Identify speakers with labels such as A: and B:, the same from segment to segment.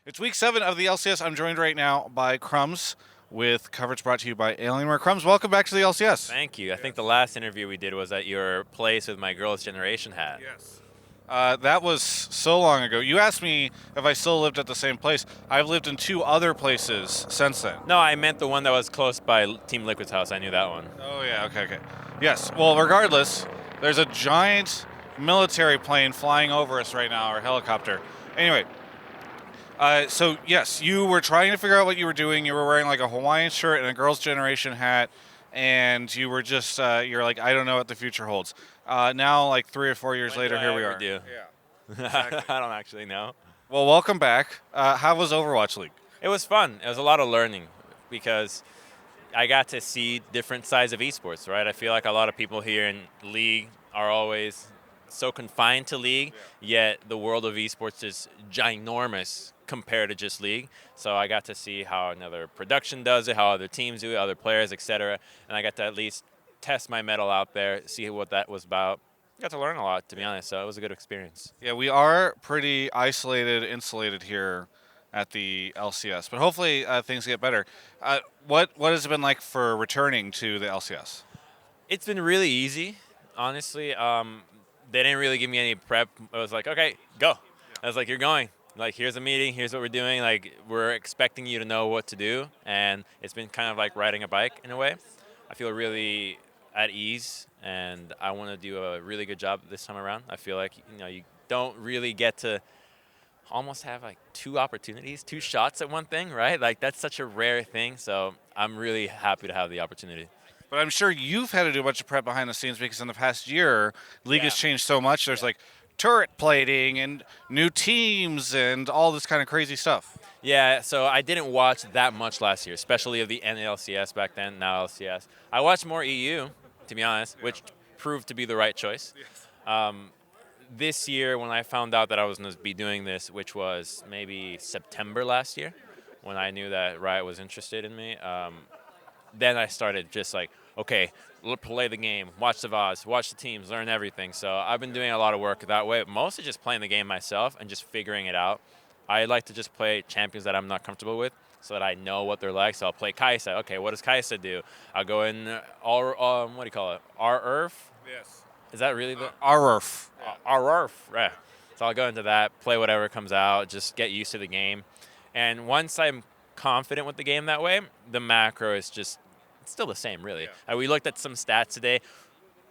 A: It's week 7 of the LCS. I'm joined right now by Crumbz with coverage brought to you by Alienware. Crumbz, welcome back to the LCS.
B: Thank you. I think the last interview we did was at your place with my Girls' Generation hat.
A: Yes. That was so long ago. You asked me if I still lived at the same place. I've lived in 2 other places since then.
B: No, I meant the one that was close by Team Liquid's house. I knew that one.
A: Oh, yeah, okay. Yes, well, regardless, there's a giant military plane flying over us right now, or helicopter. Anyway, so yes, you were trying to figure out what you were doing. You were wearing like a Hawaiian shirt and a Girls' Generation hat, and you were just, you're like, I don't know what the future holds. Now, like 3 or 4 years
B: When
A: later,
B: did I
A: here we
B: ever
A: are.
B: do?
A: Yeah. Exactly.
B: I don't actually know.
A: Well, welcome back. How was Overwatch League?
B: It was fun. It was a lot of learning because I got to see different sides of esports, right? I feel like a lot of people here in League are always so confined to League, yet the world of esports is ginormous compared to just League. So I got to see how another production does it, how other teams do it, other players, etc. And I got to at least test my metal out there, see what that was about. Got to learn a lot, to be honest, so it was a good experience.
A: Yeah, we are pretty isolated, insulated here at the LCS, but hopefully things get better. What has it been like for returning to the LCS?
B: It's been really easy, honestly. They didn't really give me any prep. I was like, okay, go. I was like, you're going. Like, here's a meeting, here's what we're doing. Like, we're expecting you to know what to do. And it's been kind of like riding a bike in a way. I feel really at ease, and I want to do a really good job this time around. I feel like, you don't really get to almost have like 2 opportunities, 2 shots at one thing, right? Like, that's such a rare thing. So I'm really happy to have the opportunity.
A: But I'm sure you've had to do a bunch of prep behind the scenes because in the past year, League has changed so much. There's like turret plating and new teams and all this kind of crazy stuff.
B: Yeah, so I didn't watch that much last year, especially of the NLCS back then, now LCS. I watched more EU, to be honest, which proved to be the right choice. This year, when I found out that I was going to be doing this, which was maybe September last year, when I knew that Riot was interested in me, then I started just like, okay, play the game, watch the VODs, watch the teams, learn everything. So I've been doing a lot of work that way, mostly just playing the game myself and just figuring it out. I like to just play champions that I'm not comfortable with so that I know what they're like. So I'll play Kai'Sa. Okay, what does Kai'Sa do? I'll go in, what do you call it? R-Earth?
A: Yes.
B: Is that really the?
A: RF.
B: R-Earth, yeah. So I'll go into that, play whatever comes out, just get used to the game. And once I'm confident with the game that way, the macro is just it's still the same, really.
A: Yeah.
B: We looked at some stats today.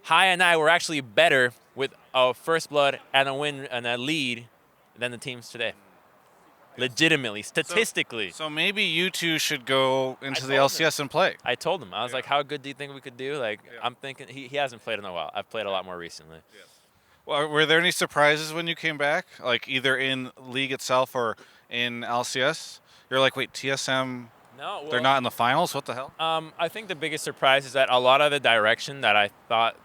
B: Hai and I were actually better with a first blood and a win and a lead than the teams today. Legitimately, statistically.
A: So maybe you two should go into the
B: told
A: LCS and play.
B: I told him, I was like, how good do you think we could do? Like,
A: Yeah.
B: I'm thinking, he hasn't played in a while. I've played a lot more recently.
A: Well, were there any surprises when you came back, like either in League itself or in LCS? You're like, wait, TSM,
B: No, well,
A: they're not in the finals? What the hell?
B: I think the biggest surprise is that a lot of the direction that I thought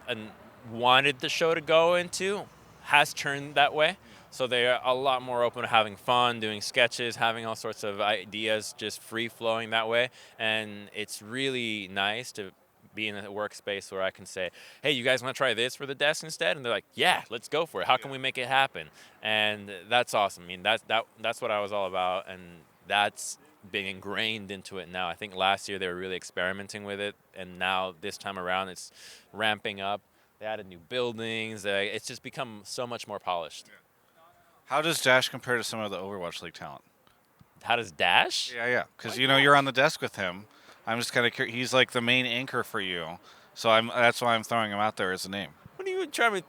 B: and wanted the show to go into has turned that way. So they're a lot more open to having fun, doing sketches, having all sorts of ideas just free-flowing that way. And it's really nice to be in a workspace where I can say, hey, you guys want to try this for the desk instead? And they're like, yeah, let's go for it. How can we make it happen? And that's awesome. I mean, that's what I was all about, and that's being ingrained into it now. I think last year they were really experimenting with it, and now this time around it's ramping up. They added new buildings. It's just become so much more polished.
A: How does Dash compare to some of the Overwatch League talent?
B: How does Dash?
A: Yeah. Because you're on the desk with him. I'm just kind of curious. He's like the main anchor for you, so that's why I'm throwing him out there as a name.
B: What are you trying to?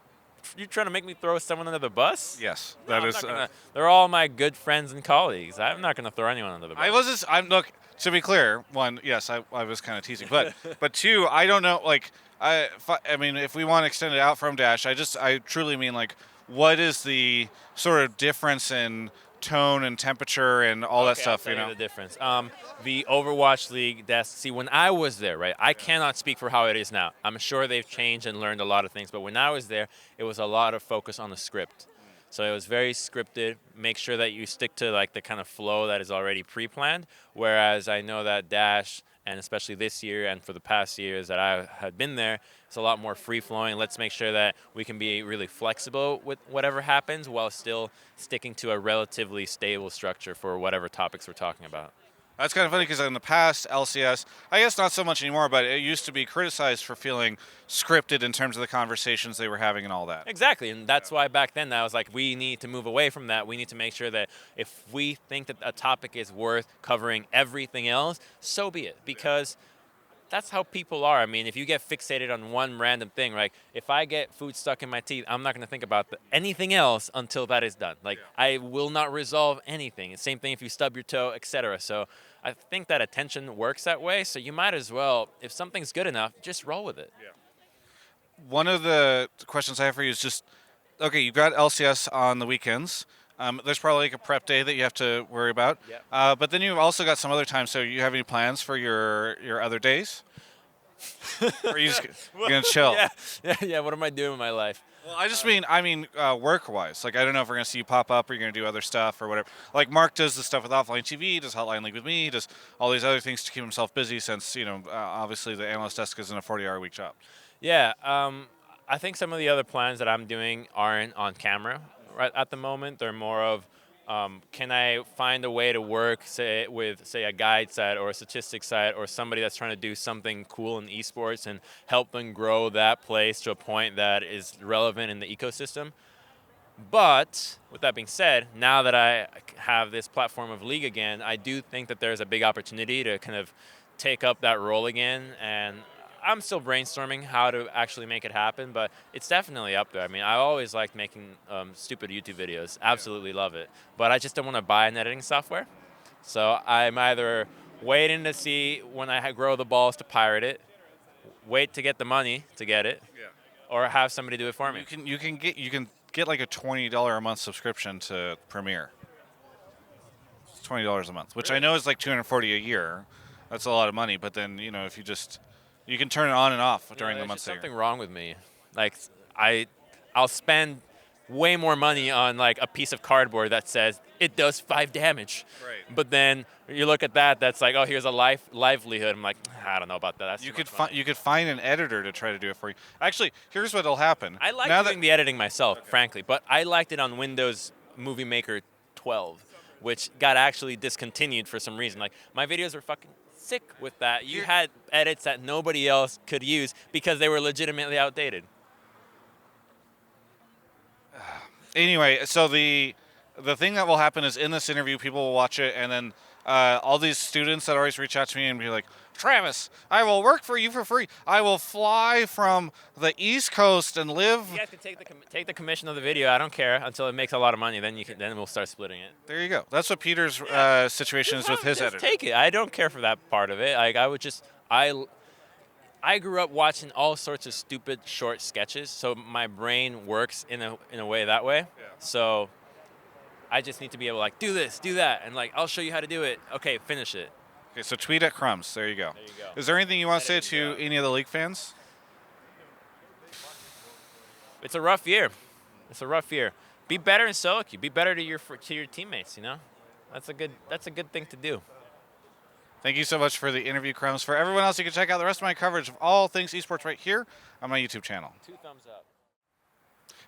B: You trying to make me throw someone under the bus?
A: Yes,
B: No,
A: that
B: I'm
A: is.
B: not gonna, they're all my good friends and colleagues. I'm not going to throw anyone under the bus.
A: I was just. I'm look. To be clear, one, yes, I was kind of teasing, but 2, I don't know. Like, I mean, if we want to extend it out from Dash, I truly mean like, what is the sort of difference in tone and temperature and all that stuff?
B: I'll tell you the difference. The Overwatch League. See, when I was there, right? I cannot speak for how it is now. I'm sure they've changed and learned a lot of things, but when I was there, it was a lot of focus on the script. So it was very scripted. Make sure that you stick to like the kind of flow that is already pre-planned. Whereas I know that Dash, and especially this year and for the past years that I had been there, It's a lot more free-flowing. Let's make sure that we can be really flexible with whatever happens while still sticking to a relatively stable structure for whatever topics we're talking about.
A: That's kind of funny because in the past, LCS, I guess not so much anymore, but it used to be criticized for feeling scripted in terms of the conversations they were having and all that.
B: Exactly, and that's why back then I was like, we need to move away from that. We need to make sure that if we think that a topic is worth covering everything else, so be it, because that's how people are. I mean, if you get fixated on one random thing, like if I get food stuck in my teeth, I'm not going to think about anything else until that is done. Like I will not resolve anything. Same thing if you stub your toe, etc. So I think that attention works that way. So you might as well, if something's good enough, just roll with it.
A: Yeah. One of the questions I have for you is just, okay, you've got LCS on the weekends. There's probably like a prep day that you have to worry about.
B: Yep.
A: But then you've also got some other time. So you have any plans for your other days? Or are you just gonna chill?
B: Yeah. What am I doing with my life?
A: Well, I just mean work-wise. Like I don't know if we're gonna see you pop up or you're gonna do other stuff or whatever. Like Mark does the stuff with Offline TV, does Hotline League with me, does all these other things to keep himself busy. Since obviously the analyst desk isn't a 40-hour-a-week job.
B: Yeah. I think some of the other plans that I'm doing aren't on camera right at the moment. They're more of, can I find a way to work, say, with, say, a guide site or a statistics site or somebody that's trying to do something cool in esports and help them grow that place to a point that is relevant in the ecosystem. But with that being said, now that I have this platform of League again, I do think that there's a big opportunity to kind of take up that role again, and I'm still brainstorming how to actually make it happen, but it's definitely up there. I mean, I always liked making stupid YouTube videos. Absolutely love it. But I just don't want to buy an editing software. So I'm either waiting to see when I grow the balls to pirate it, wait to get the money to get it, or have somebody do it for me.
A: You can get like a $20 a month subscription to Premiere. It's $20 a month, which
B: Really?
A: I know is like $240 a year. That's a lot of money. But then if you can turn it on and off during the months.
B: There's something wrong with me. Like I'll spend way more money on like a piece of cardboard that says it does 5 damage.
A: Right.
B: But then you look at that's like, oh, here's a livelihood. I'm like, I don't know about that. That's
A: you could find an editor to try to do it for you. Actually, here's what'll happen.
B: I like doing the editing myself, frankly, but I liked it on Windows Movie Maker 12, which got actually discontinued for some reason. Like my videos were fucking sick with that. You had edits that nobody else could use because they were legitimately outdated.
A: Anyway, so the thing that will happen is in this interview, people will watch it, and then all these students that always reach out to me and be like, Travis, I will work for you for free. I will fly from the East Coast and live.
B: You guys can take the commission of the video. I don't care until it makes a lot of money. Then then we'll start splitting it.
A: There you go. That's what Peter's situation is with his editor.
B: Take it. I don't care for that part of it. Like I grew up watching all sorts of stupid short sketches, so my brain works in a way that way.
A: Yeah.
B: So I just need to be able to like do this, do that, and like I'll show you how to do it. Okay, finish it.
A: Okay, so tweet at Crumbz. There you go.
B: There you go.
A: Is there anything you want to say to any of the League fans?
B: It's a rough year. It's a rough year. Be better in solo queue. Be better to your teammates. That's a good thing to do.
A: Thank you so much for the interview, Crumbz. For everyone else, you can check out the rest of my coverage of all things esports right here on my YouTube channel.
B: 2 thumbs up.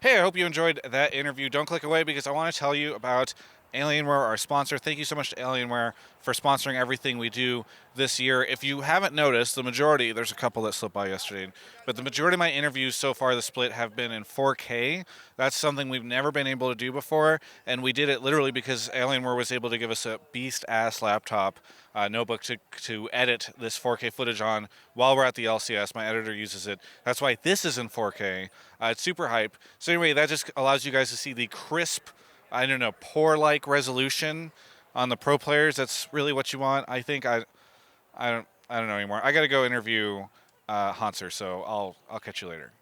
A: Hey, I hope you enjoyed that interview. Don't click away because I want to tell you about Alienware, our sponsor. Thank you so much to Alienware for sponsoring everything we do this year. If you haven't noticed, the majority, there's a couple that slipped by yesterday, but the majority of my interviews so far, the split, have been in 4K. That's something we've never been able to do before, and we did it literally because Alienware was able to give us a beast-ass laptop notebook to edit this 4K footage on while we're at the LCS. My editor uses it. That's why this is in 4K. It's super hype. So anyway, that just allows you guys to see the crisp, I don't know, pour-like resolution on the pro players. That's really what you want. I think I don't know anymore. I got to go interview Hanser, so I'll catch you later.